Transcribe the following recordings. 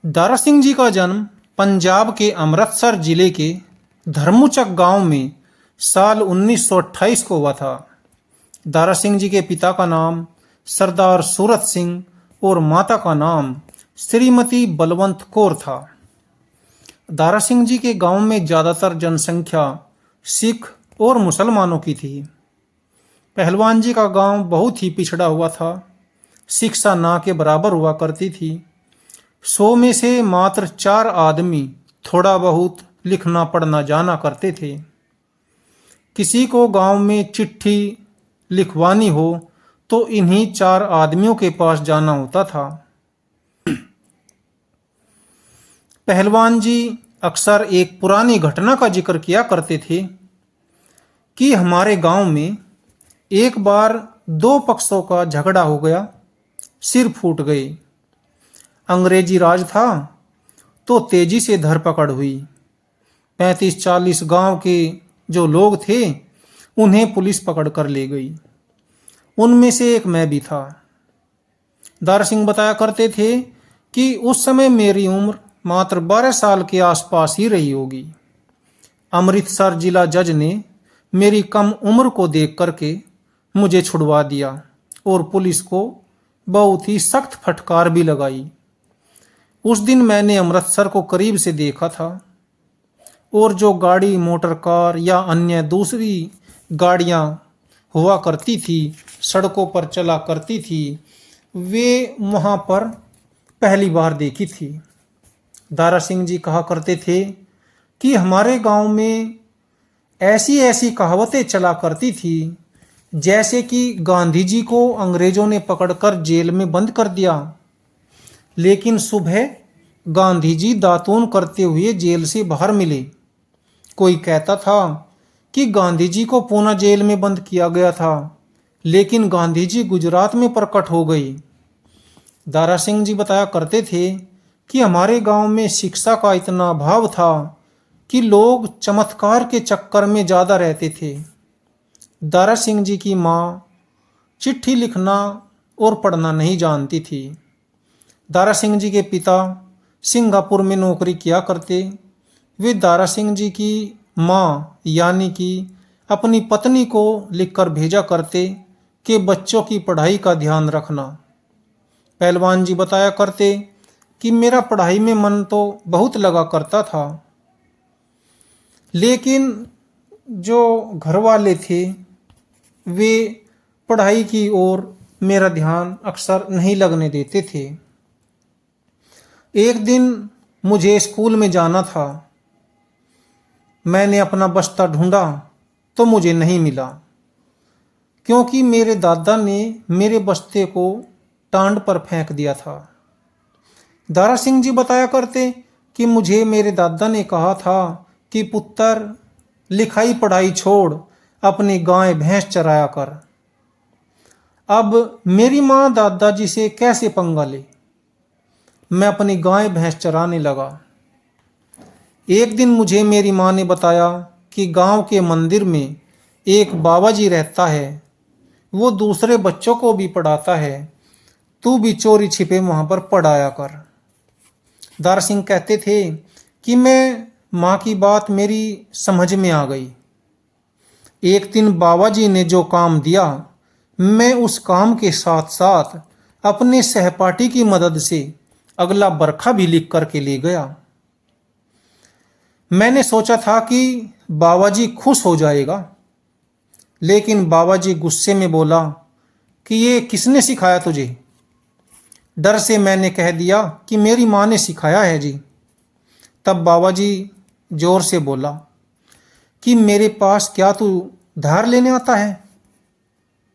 दारा सिंह जी का जन्म पंजाब के अमृतसर जिले के धर्मूचक गांव में साल 1928 को हुआ था। दारा सिंह जी के पिता का नाम सरदार सूरत सिंह और माता का नाम श्रीमती बलवंत कौर था। दारा सिंह जी के गांव में ज़्यादातर जनसंख्या सिख और मुसलमानों की थी। पहलवान जी का गांव बहुत ही पिछड़ा हुआ था। शिक्षा ना के बराबर हुआ करती थी। 100 में से मात्र 4 आदमी थोड़ा बहुत लिखना पढ़ना जाना करते थे। किसी को गांव में चिट्ठी लिखवानी हो तो इन्हीं 4 आदमियों के पास जाना होता था। पहलवान जी अक्सर एक पुरानी घटना का जिक्र किया करते थे कि हमारे गांव में एक बार 2 पक्षों का झगड़ा हो गया, सिर फूट गए। अंग्रेजी राज था तो तेजी से धरपकड़ हुई। 35-40 गांव के जो लोग थे उन्हें पुलिस पकड़ कर ले गई। उनमें से एक मैं भी था। दारा सिंह बताया करते थे कि उस समय मेरी उम्र मात्र 12 साल के आसपास ही रही होगी। अमृतसर जिला जज ने मेरी कम उम्र को देख करके मुझे छुड़वा दिया और पुलिस को बहुत ही सख्त फटकार भी लगाई। उस दिन मैंने अमृतसर को करीब से देखा था और जो गाड़ी मोटर कार या अन्य दूसरी गाड़ियां हुआ करती थी, सड़कों पर चला करती थी, वे वहां पर पहली बार देखी थी। दारा सिंह जी कहा करते थे कि हमारे गांव में ऐसी ऐसी कहावतें चला करती थी जैसे कि गांधी जी को अंग्रेजों ने पकड़कर जेल में बंद कर दिया, लेकिन सुबह गांधी जी दातून करते हुए जेल से बाहर मिले। कोई कहता था कि गांधी जी को पूना जेल में बंद किया गया था, लेकिन गांधी जी गुजरात में प्रकट हो गए। दारा सिंह जी बताया करते थे कि हमारे गांव में शिक्षा का इतना अभाव था कि लोग चमत्कार के चक्कर में ज़्यादा रहते थे। दारा सिंह जी की माँ चिट्ठी लिखना और पढ़ना नहीं जानती थी। दारा सिंह जी के पिता सिंगापुर में नौकरी किया करते। वे दारा सिंह जी की माँ यानी कि अपनी पत्नी को लिखकर भेजा करते कि बच्चों की पढ़ाई का ध्यान रखना। पहलवान जी बताया करते कि मेरा पढ़ाई में मन तो बहुत लगा करता था, लेकिन जो घर वाले थे वे पढ़ाई की ओर मेरा ध्यान अक्सर नहीं लगने देते थे। एक दिन मुझे स्कूल में जाना था। मैंने अपना बस्ता ढूंढा तो मुझे नहीं मिला, क्योंकि मेरे दादा ने मेरे बस्ते को टांड पर फेंक दिया था। दारा सिंह जी बताया करते कि मुझे मेरे दादा ने कहा था कि पुत्र, लिखाई पढ़ाई छोड़ अपनी गाय भैंस चराया कर। अब मेरी माँ दादाजी से कैसे पंगा ले। मैं अपनी गाय भैंस चराने लगा। एक दिन मुझे मेरी माँ ने बताया कि गांव के मंदिर में एक बाबा जी रहता है, वो दूसरे बच्चों को भी पढ़ाता है, तू भी चोरी छिपे वहां पर पढ़ाया कर। दारा सिंह कहते थे कि मैं माँ की बात मेरी समझ में आ गई। एक दिन बाबा जी ने जो काम दिया, मैं उस काम के साथ साथ अपने सहपाठी की मदद से अगला बरखा भी लिख करके ले गया। मैंने सोचा था कि बाबा जी खुश हो जाएगा, लेकिन बाबा जी गुस्से में बोला कि ये किसने सिखाया तुझे। डर से मैंने कह दिया कि मेरी माँ ने सिखाया है जी। तब बाबा जी जोर से बोला कि मेरे पास क्या तू धार लेने आता है,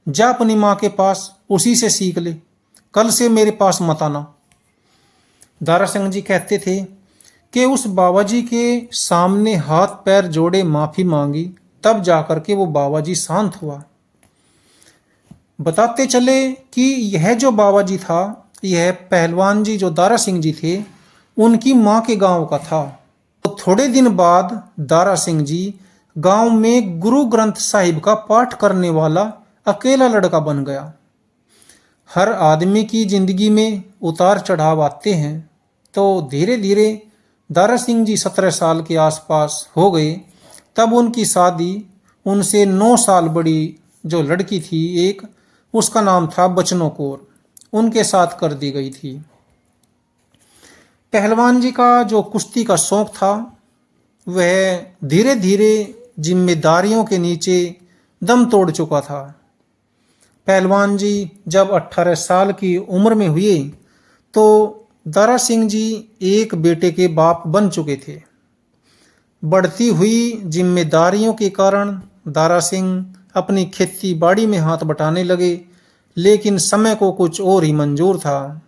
जा अपनी माँ के पास, उसी से सीख ले, कल से मेरे पास मत आना। दारा सिंह जी कहते थे कि उस बाबा जी के सामने हाथ पैर जोड़े माफ़ी मांगी, तब जाकर के वो बाबा जी शांत हुआ। बताते चले कि यह जो बाबा जी था, यह पहलवान जी जो दारा सिंह जी थे, उनकी माँ के गांव का था। तो थोड़े दिन बाद दारा सिंह जी गांव में गुरु ग्रंथ साहिब का पाठ करने वाला अकेला लड़का बन गया। हर आदमी की जिंदगी में उतार चढ़ाव आते हैं, तो धीरे धीरे दारा सिंह जी 17 साल के आसपास हो गए। तब उनकी शादी उनसे 9 साल बड़ी जो लड़की थी एक, उसका नाम था बचनो कौर, उनके साथ कर दी गई थी। पहलवान जी का जो कुश्ती का शौक था वह धीरे धीरे जिम्मेदारियों के नीचे दम तोड़ चुका था। पहलवान जी जब 18 साल की उम्र में हुए तो दारा सिंह जी एक बेटे के बाप बन चुके थे। बढ़ती हुई जिम्मेदारियों के कारण दारा सिंह अपनी खेती बाड़ी में हाथ बटाने लगे, लेकिन समय को कुछ और ही मंजूर था।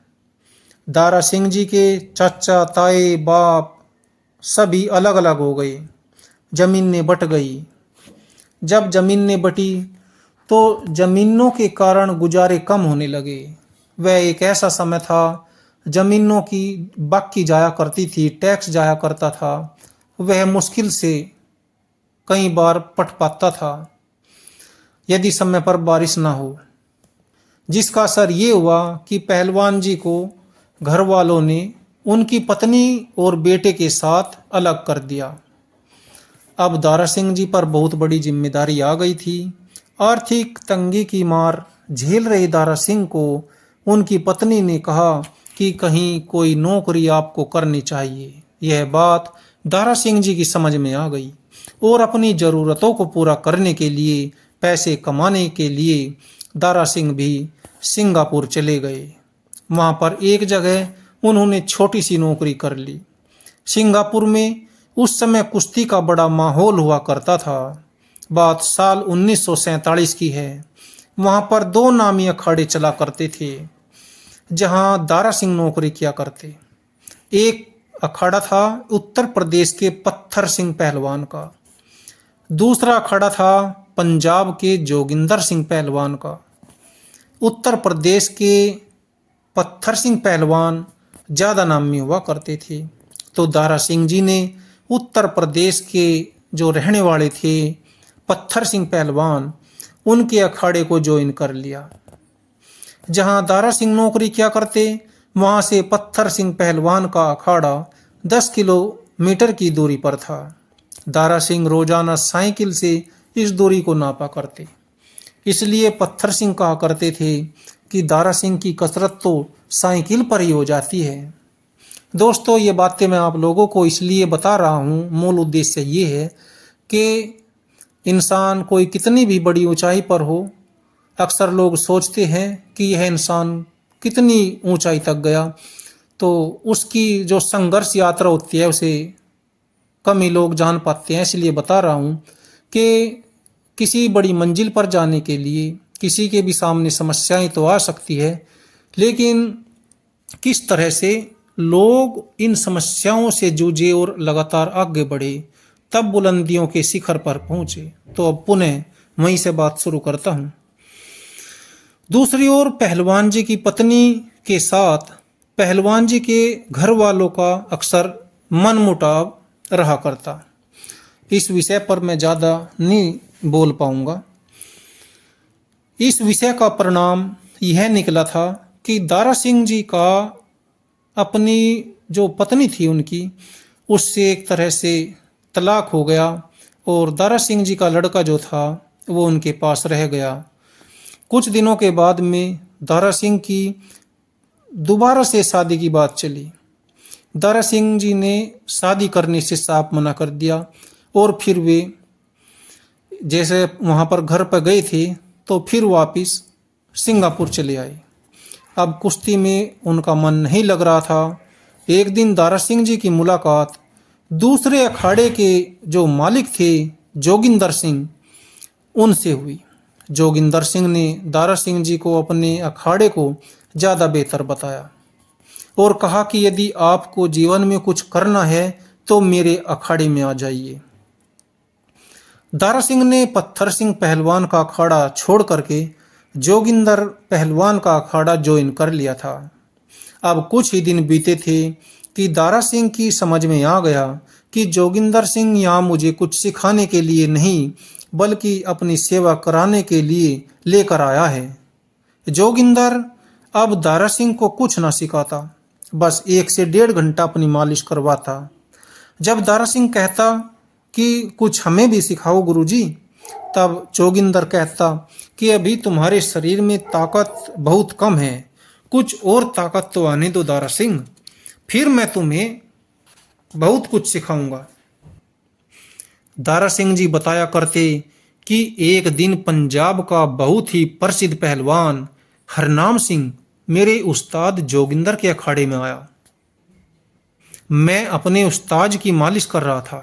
दारा सिंह जी के चाचा ताए बाप सभी अलग अलग हो गए, जमीनें बट गई। जब जमीनें बटी तो जमीनों के कारण गुजारे कम होने लगे। वह एक ऐसा समय था जमीनों की बाकी जाया करती थी, टैक्स जाया करता था, वह मुश्किल से कई बार पट पाता था यदि समय पर बारिश ना हो, जिसका असर ये हुआ कि पहलवान जी को घर वालों ने उनकी पत्नी और बेटे के साथ अलग कर दिया। अब दारा सिंह जी पर बहुत बड़ी जिम्मेदारी आ गई थी। आर्थिक तंगी की मार झेल रहे दारा सिंह को उनकी पत्नी ने कहा कि कहीं कोई नौकरी आपको करनी चाहिए। यह बात दारा सिंह जी की समझ में आ गई और अपनी ज़रूरतों को पूरा करने के लिए, पैसे कमाने के लिए दारा सिंह भी सिंगापुर चले गए। वहाँ पर एक जगह उन्होंने छोटी सी नौकरी कर ली। सिंगापुर में उस समय कुश्ती का बड़ा माहौल हुआ करता था। बात साल 1947 की है। वहाँ पर 2 नामी अखाड़े चला करते थे जहाँ दारा सिंह नौकरी किया करते। एक अखाड़ा था उत्तर प्रदेश के पत्थर सिंह पहलवान का, दूसरा अखाड़ा था पंजाब के जोगिंदर सिंह पहलवान का। उत्तर प्रदेश के पत्थर सिंह पहलवान ज़्यादा नामी हुआ करते थे, तो दारा सिंह जी ने उत्तर प्रदेश के जो रहने वाले थे पत्थर सिंह पहलवान, उनके अखाड़े को ज्वाइन कर लिया। जहां दारा सिंह नौकरी किया करते वहां से पत्थर सिंह पहलवान का अखाड़ा 10 किलोमीटर की दूरी पर था। दारा सिंह रोजाना साइकिल से इस दूरी को नापा करते, इसलिए पत्थर सिंह कहा करते थे कि दारा सिंह की कसरत तो साइकिल पर ही हो जाती है। दोस्तों, ये बातें मैं आप लोगों को इसलिए बता रहा हूँ, मूल उद्देश्य ये है कि इंसान कोई कितनी भी बड़ी ऊंचाई पर हो, अक्सर लोग सोचते हैं कि यह इंसान कितनी ऊंचाई तक गया, तो उसकी जो संघर्ष यात्रा होती है उसे कम ही लोग जान पाते हैं। इसलिए बता रहा हूँ कि किसी बड़ी मंजिल पर जाने के लिए किसी के भी सामने समस्याएं तो आ सकती है, लेकिन किस तरह से लोग इन समस्याओं से जूझे और लगातार आगे बढ़े, तब बुलंदियों के शिखर पर पहुंचे। तो अब पुनः वहीं से बात शुरू करता हूं। दूसरी ओर पहलवान जी की पत्नी के साथ पहलवान जी के घर वालों का अक्सर मनमुटाव रहा करता। इस विषय पर मैं ज़्यादा नहीं बोल पाऊंगा। इस विषय का परिणाम यह निकला था कि दारा सिंह जी का अपनी जो पत्नी थी उनकी, उससे एक तरह से तलाक हो गया और दारा सिंह जी का लड़का जो था वो उनके पास रह गया। कुछ दिनों के बाद में दारा सिंह की दोबारा से शादी की बात चली। दारा सिंह जी ने शादी करने से साफ मना कर दिया और फिर वे जैसे वहाँ पर घर पर गए थे तो फिर वापस सिंगापुर चले आए। अब कुश्ती में उनका मन नहीं लग रहा था। एक दिन दारा सिंह जी की मुलाकात दूसरे अखाड़े के जो मालिक थे जोगिंदर सिंह, उनसे हुई। जोगिंदर सिंह ने दारा सिंह जी को अपने अखाड़े को ज़्यादा बेहतर बताया और कहा कि यदि आपको जीवन में कुछ करना है तो मेरे अखाड़े में आ जाइए। दारा सिंह ने पत्थर सिंह पहलवान का अखाड़ा छोड़ करके जोगिंदर पहलवान का अखाड़ा ज्वाइन कर लिया था। अब कुछ ही दिन बीते थे कि दारा सिंह की समझ में आ गया कि जोगिंदर सिंह यहाँ मुझे कुछ सिखाने के लिए नहीं बल्कि अपनी सेवा कराने के लिए लेकर आया है। जोगिंदर अब दारा सिंह को कुछ ना सिखाता, बस 1 से 1.5 घंटा अपनी मालिश करवाता। जब दारा सिंह कहता कि कुछ हमें भी सिखाओ गुरुजी, तब जोगिंदर कहता कि अभी तुम्हारे शरीर में ताकत बहुत कम है, कुछ और ताकत तो आने दो दारा सिंह, फिर मैं तुम्हें बहुत कुछ सिखाऊंगा। दारा सिंह जी बताया करते कि एक दिन पंजाब का बहुत ही प्रसिद्ध पहलवान हरनाम सिंह मेरे उस्ताद जोगिंदर के अखाड़े में आया। मैं अपने उस्ताद की मालिश कर रहा था।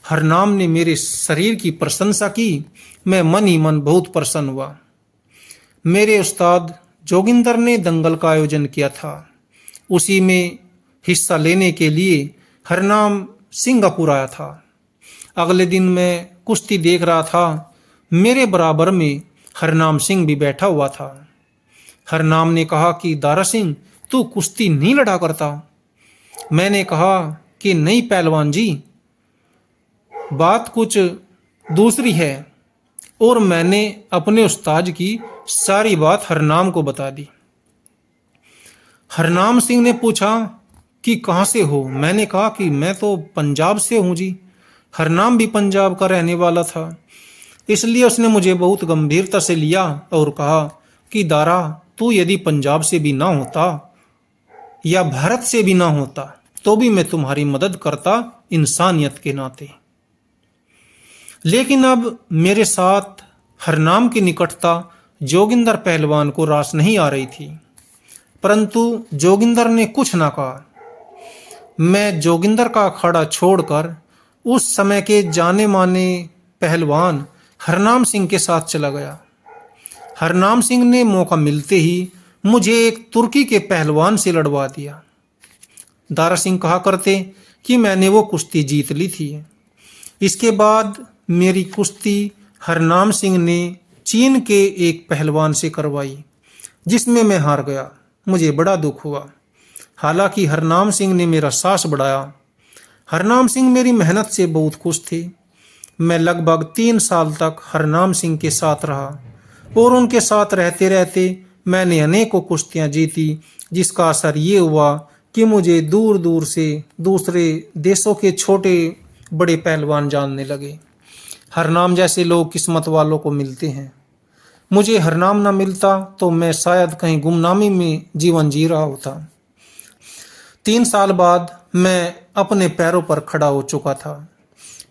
हरनाम ने मेरे शरीर की प्रशंसा की। मैं मन ही मन बहुत प्रसन्न हुआ। मेरे उस्ताद जोगिंदर ने दंगल का आयोजन किया था। उसी में हिस्सा लेने के लिए हरनाम सिंगापुर आया था। अगले दिन मैं कुश्ती देख रहा था। मेरे बराबर में हरनाम सिंह भी बैठा हुआ था। हरनाम ने कहा कि दारा सिंह, तू कुश्ती नहीं लड़ा करता? मैंने कहा कि नहीं पहलवान जी, बात कुछ दूसरी है। और मैंने अपने उस्ताद की सारी बात हरनाम को बता दी। हरनाम सिंह ने पूछा कि कहाँ से हो? मैंने कहा कि मैं तो पंजाब से हूँ जी। हरनाम भी पंजाब का रहने वाला था, इसलिए उसने मुझे बहुत गंभीरता से लिया और कहा कि दारा, तू यदि पंजाब से भी ना होता या भारत से भी ना होता तो भी मैं तुम्हारी मदद करता इंसानियत के नाते। लेकिन अब मेरे साथ हरनाम की निकटता जोगिंदर पहलवान को रास नहीं आ रही थी, परंतु जोगिंदर ने कुछ ना कहा। मैं जोगिंदर का अखाड़ा छोड़कर उस समय के जाने माने पहलवान हरनाम सिंह के साथ चला गया। हरनाम सिंह ने मौका मिलते ही मुझे एक तुर्की के पहलवान से लड़वा दिया। दारा सिंह कहा करते कि मैंने वो कुश्ती जीत ली थी। इसके बाद मेरी कुश्ती हरनाम सिंह ने चीन के एक पहलवान से करवाई, जिसमें मैं हार गया। मुझे बड़ा दुख हुआ। हालांकि हरनाम सिंह ने मेरा साहस बढ़ाया। हरनाम सिंह मेरी मेहनत से बहुत खुश थे। मैं लगभग 3 साल तक हरनाम सिंह के साथ रहा और उनके साथ रहते रहते मैंने अनेकों कुश्तियां जीती, जिसका असर ये हुआ कि मुझे दूर दूर से दूसरे देशों के छोटे बड़े पहलवान जानने लगे। हरनाम जैसे लोग किस्मत वालों को मिलते हैं। मुझे हरनाम ना मिलता तो मैं शायद कहीं गुमनामी में जीवन जी रहा होता। 3 साल बाद मैं अपने पैरों पर खड़ा हो चुका था।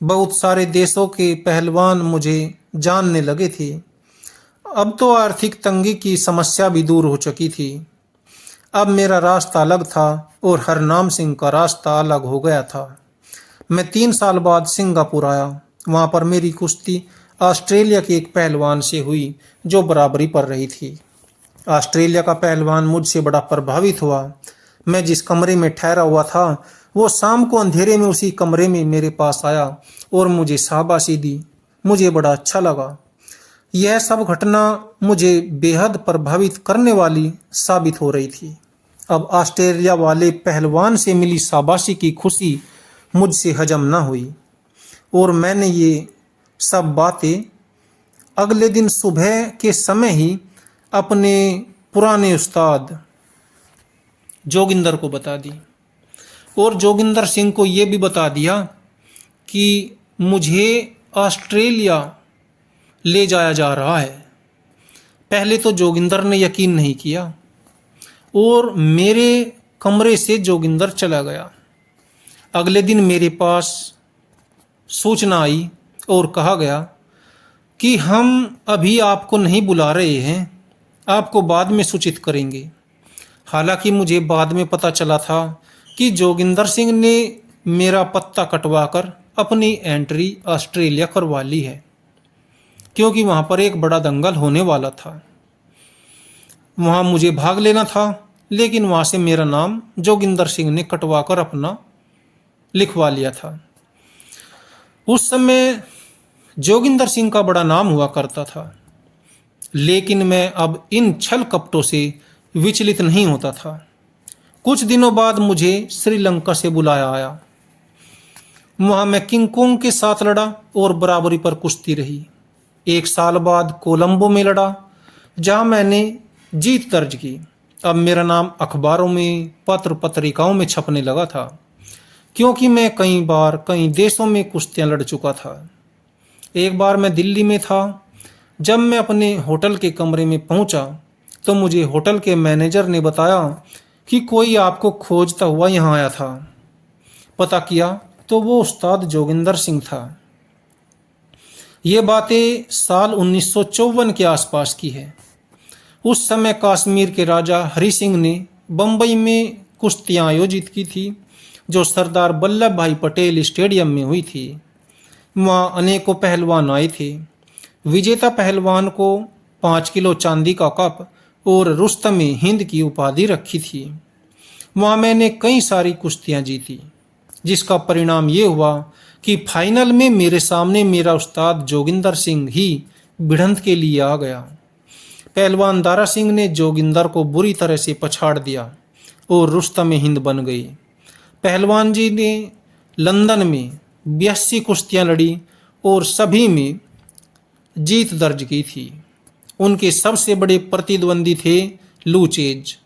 बहुत सारे देशों के पहलवान मुझे जानने लगे थे। अब तो आर्थिक तंगी की समस्या भी दूर हो चुकी थी। अब मेरा रास्ता अलग था और हरनाम सिंह का रास्ता अलग हो गया था। मैं 3 साल बाद सिंगापुर आया। वहां पर मेरी कुश्ती ऑस्ट्रेलिया के एक पहलवान से हुई जो बराबरी पर रही थी। ऑस्ट्रेलिया का पहलवान मुझसे बड़ा प्रभावित हुआ। मैं जिस कमरे में ठहरा हुआ था, वो शाम को अंधेरे में उसी कमरे में मेरे पास आया और मुझे शाबाशी दी। मुझे बड़ा अच्छा लगा। यह सब घटना मुझे बेहद प्रभावित करने वाली साबित हो रही थी। अब ऑस्ट्रेलिया वाले पहलवान से मिली शाबाशी की खुशी मुझसे हजम न हुई और मैंने ये सब बातें अगले दिन सुबह के समय ही अपने पुराने उस्ताद जोगिंदर को बता दी और जोगिंदर सिंह को ये भी बता दिया कि मुझे ऑस्ट्रेलिया ले जाया जा रहा है। पहले तो जोगिंदर ने यकीन नहीं किया और मेरे कमरे से जोगिंदर चला गया। अगले दिन मेरे पास सूचना आई और कहा गया कि हम अभी आपको नहीं बुला रहे हैं, आपको बाद में सूचित करेंगे। हालांकि मुझे बाद में पता चला था कि जोगिंदर सिंह ने मेरा पत्ता कटवाकर अपनी एंट्री ऑस्ट्रेलिया करवा ली है, क्योंकि वहाँ पर एक बड़ा दंगल होने वाला था। वहाँ मुझे भाग लेना था, लेकिन वहाँ से मेरा नाम जोगिंदर सिंह ने कटवाकर अपना लिखवा लिया था। उस समय जोगिंदर सिंह का बड़ा नाम हुआ करता था, लेकिन मैं अब इन छल कपटों से विचलित नहीं होता था। कुछ दिनों बाद मुझे श्रीलंका से बुलाया आया। वहाँ मैं किंग कोंग के साथ लड़ा और बराबरी पर कुश्ती रही। 1 साल बाद कोलंबो में लड़ा, जहाँ मैंने जीत दर्ज की। अब मेरा नाम अखबारों में, पत्र पत्रिकाओं में छपने लगा था, क्योंकि मैं कई बार कई देशों में कुश्तियां लड़ चुका था। एक बार मैं दिल्ली में था। जब मैं अपने होटल के कमरे में पहुंचा तो मुझे होटल के मैनेजर ने बताया कि कोई आपको खोजता हुआ यहाँ आया था। पता किया तो वो उस्ताद जोगिंदर सिंह था। ये बातें साल 1954 के आसपास की है। उस समय कश्मीर के राजा हरि सिंह ने बम्बई में कुश्तियाँ आयोजित की थी, जो सरदार वल्लभ भाई पटेल स्टेडियम में हुई थी। वहाँ अनेकों पहलवान आए थे। विजेता पहलवान को 5 किलो चांदी का कप और रुस्तम हिंद की उपाधि रखी थी। वहाँ मैंने कई सारी कुश्तियाँ जीती, जिसका परिणाम ये हुआ कि फाइनल में मेरे सामने मेरा उस्ताद जोगिंदर सिंह ही भिड़ंत के लिए आ गया। पहलवान दारा सिंह ने जोगिंदर को बुरी तरह से पछाड़ दिया और रुस्तम हिंद बन गए। पहलवान जी ने लंदन में 82 कुश्तियाँ लड़ी और सभी में जीत दर्ज की थी। उनके सबसे बड़े प्रतिद्वंदी थे लूचेज।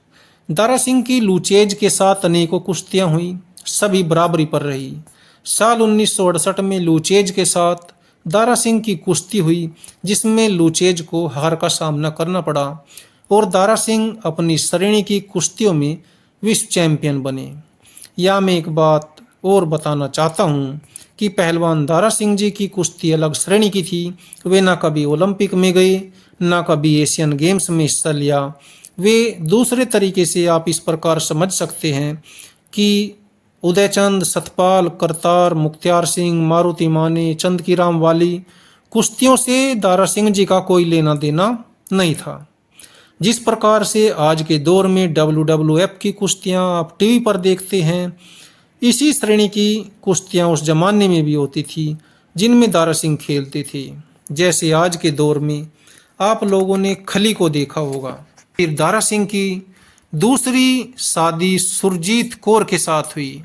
दारा सिंह की लूचेज के साथ अनेकों कुश्तियाँ हुई, सभी बराबरी पर रही। साल 1968 में लूचेज के साथ दारा सिंह की कुश्ती हुई, जिसमें लूचेज को हार का सामना करना पड़ा और दारा सिंह अपनी श्रेणी की कुश्तियों में विश्व चैंपियन बने। या मैं एक बात और बताना चाहता हूँ कि पहलवान दारा सिंह जी की कुश्ती अलग श्रेणी की थी। वे ना कभी ओलंपिक में गए, ना कभी एशियन गेम्स में हिस्सा लिया। वे दूसरे तरीके से आप इस प्रकार समझ सकते हैं कि उदयचंद, सतपाल, करतार, मुख्तियार सिंह, मारुति माने, चंद की राम वाली कुश्तियों से दारा सिंह जी का कोई लेना देना नहीं था। जिस प्रकार से आज के दौर में WWF की कुश्तियाँ आप टीवी पर देखते हैं, इसी श्रेणी की कुश्तियाँ उस जमाने में भी होती थी, जिनमें दारा सिंह खेलते थे। जैसे आज के दौर में आप लोगों ने खली को देखा होगा। फिर दारा सिंह की दूसरी शादी सुरजीत कौर के साथ हुई।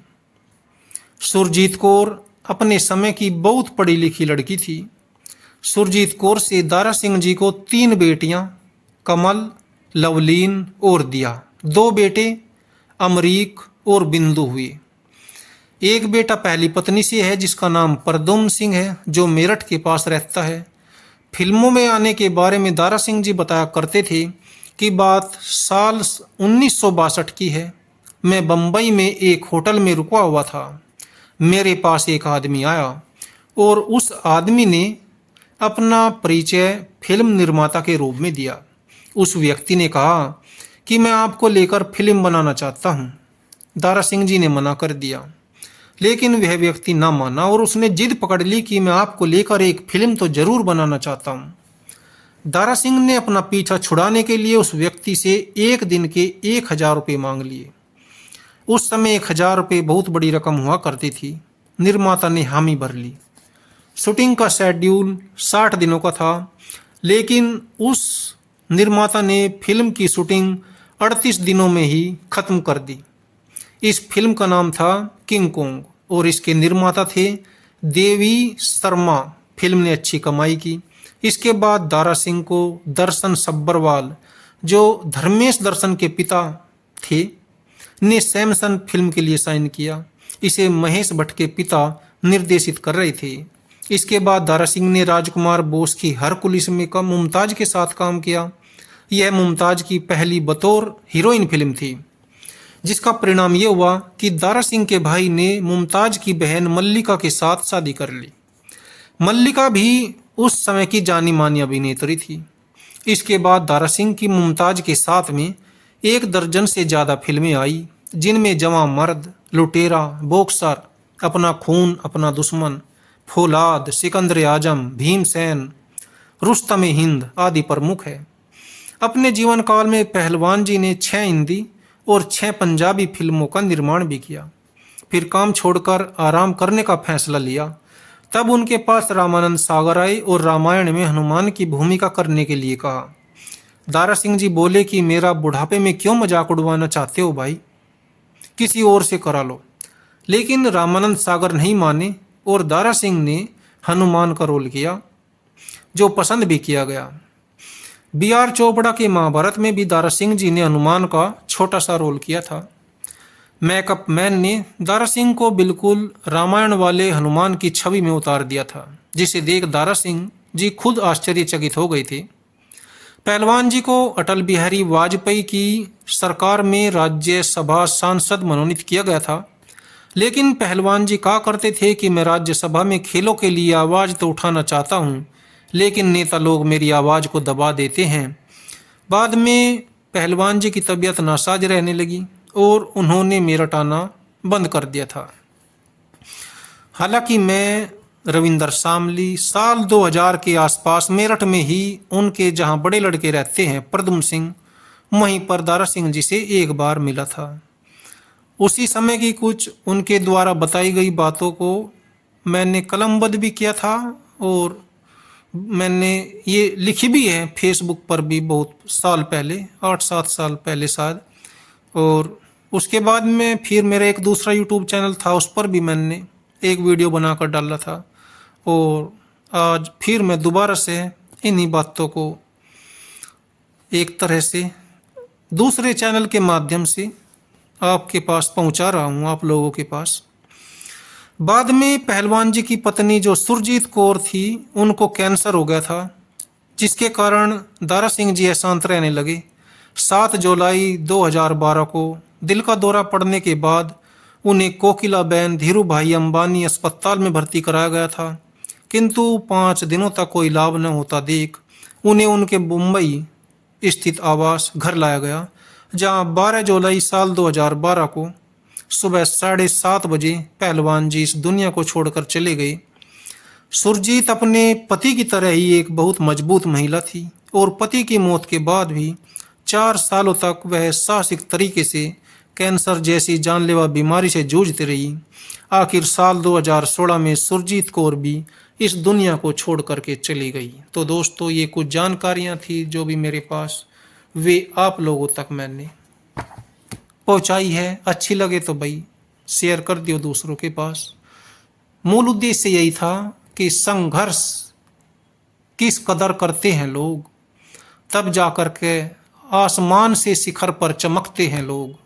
सुरजीत कौर अपने समय की बहुत पढ़ी लिखी लड़की थी। सुरजीत कौर से दारा सिंह जी को 3 बेटियां कमल, लवलीन और दिया। 2 बेटे अमरीक और बिंदु हुए। एक बेटा पहली पत्नी से है, जिसका नाम परदुम सिंह है, जो मेरठ के पास रहता है। फिल्मों में आने के बारे में दारा सिंह जी बताया करते थे कि बात साल 1962 की है। मैं बम्बई में एक होटल में रुका हुआ था। मेरे पास एक आदमी आया और उस आदमी ने अपना परिचय फिल्म निर्माता के रूप में दिया। उस व्यक्ति ने कहा कि मैं आपको लेकर फिल्म बनाना चाहता हूँ। दारा सिंह जी ने मना कर दिया, लेकिन वह व्यक्ति ना माना और उसने जिद पकड़ ली कि मैं आपको लेकर एक फिल्म तो जरूर बनाना चाहता हूँ। दारा सिंह ने अपना पीछा छुड़ाने के लिए उस व्यक्ति से एक दिन के 1000 रुपये मांग लिए। उस समय 1000 रुपये बहुत बड़ी रकम हुआ करती थी। निर्माता ने हामी भर ली। शूटिंग का शेड्यूल 60 दिनों का था, लेकिन उस निर्माता ने फिल्म की शूटिंग 38 दिनों में ही खत्म कर दी। इस फिल्म का नाम था किंग कोंग और इसके निर्माता थे देवी शर्मा। फिल्म ने अच्छी कमाई की। इसके बाद दारा सिंह को दर्शन सब्बरवाल, जो धर्मेश दर्शन के पिता थे, ने सैमसन फिल्म के लिए साइन किया। इसे महेश भट्ट के पिता निर्देशित कर रहे थे। इसके बाद दारा सिंह ने राजकुमार बोस की हरकुलिस में मुमताज के साथ काम किया। यह मुमताज की पहली बतौर हीरोइन फिल्म थी, जिसका परिणाम यह हुआ कि दारा सिंह के भाई ने मुमताज की बहन मल्लिका के साथ शादी कर ली। मल्लिका भी उस समय की जानी मानी अभिनेत्री थी। इसके बाद दारा सिंह की मुमताज के साथ में 1 दर्जन से ज़्यादा फिल्में आई, जिनमें जवां मर्द, लुटेरा, बॉक्सर, अपना खून अपना दुश्मन, फौलाद, सिकंदर आजम, भीमसेन, रुस्तम हिंद आदि प्रमुख है। अपने जीवन काल में पहलवान जी ने 6 हिंदी और 6 पंजाबी फिल्मों का निर्माण भी किया। फिर काम छोड़कर आराम करने का फैसला लिया। तब उनके पास रामानंद सागर आए और रामायण में हनुमान की भूमिका करने के लिए कहा। दारा सिंह जी बोले कि मेरा बुढ़ापे में क्यों मजाक उड़वाना चाहते हो भाई, किसी और से करा लो। लेकिन रामानंद सागर नहीं माने और दारा सिंह ने हनुमान का रोल किया, जो पसंद भी किया गया। B.R. चोपड़ा के महाभारत में भी दारा सिंह जी ने हनुमान का छोटा सा रोल किया था। मेकअप मैन ने दारा सिंह को बिल्कुल रामायण वाले हनुमान की छवि में उतार दिया था, जिसे देख दारा सिंह जी खुद आश्चर्यचकित हो गए थे। पहलवान जी को अटल बिहारी वाजपेयी की सरकार में राज्यसभा सांसद मनोनीत किया गया था, लेकिन पहलवान जी कहा करते थे कि मैं राज्यसभा में खेलों के लिए आवाज़ तो उठाना चाहता हूँ, लेकिन नेता लोग मेरी आवाज़ को दबा देते हैं। बाद में पहलवान जी की तबीयत नासाज रहने लगी और उन्होंने मेरठ आना बंद कर दिया था। हालांकि मैं रविंदर शामली साल 2000 के आसपास मेरठ में ही उनके जहां बड़े लड़के रहते हैं प्रद्युम्न सिंह, वहीं पर दारा सिंह जी से एक बार मिला था। उसी समय की कुछ उनके द्वारा बताई गई बातों को मैंने कलमबद्ध भी किया था और मैंने ये लिखी भी है फेसबुक पर भी, बहुत साल पहले, 8-7 साल पहले शायद। और उसके बाद में फिर मेरा एक दूसरा यूट्यूब चैनल था, उस पर भी मैंने एक वीडियो बनाकर डाला था। और आज फिर मैं दोबारा से इन्हीं बातों को एक तरह से दूसरे चैनल के माध्यम से आपके पास पहुंचा रहा हूं, आप लोगों के पास। बाद में पहलवान जी की पत्नी जो सुरजीत कौर थी, उनको कैंसर हो गया था, जिसके कारण दारा सिंह जी अशांत रहने लगे। 7 जुलाई 2012 को दिल का दौरा पड़ने के बाद उन्हें कोकिलाबेन धीरू भाई अंबानी अस्पताल में भर्ती कराया गया था, किंतु 5 दिनों तक कोई लाभ न होता देख उन्हें उनके मुंबई स्थित आवास घर लाया गया, जहां 12 जुलाई साल 2012 को सुबह 7:30 बजे पहलवान जी इस दुनिया को छोड़कर चले गए। सुरजीत अपने पति की तरह ही एक बहुत मजबूत महिला थी और पति की मौत के बाद भी 4 सालों तक वह साहसिक तरीके से कैंसर जैसी जानलेवा बीमारी से जूझती रही। आखिर साल 2016 में सुरजीत कौर भी इस दुनिया को छोड़ करके चली गई। तो दोस्तों, ये कुछ जानकारियां थी जो भी मेरे पास, वे आप लोगों तक मैंने पहुंचाई है। अच्छी लगे तो भाई शेयर कर दियो दूसरों के पास। मूल उद्देश्य यही था कि संघर्ष किस कदर करते हैं लोग, तब जाकर के आसमान से शिखर पर चमकते हैं लोग।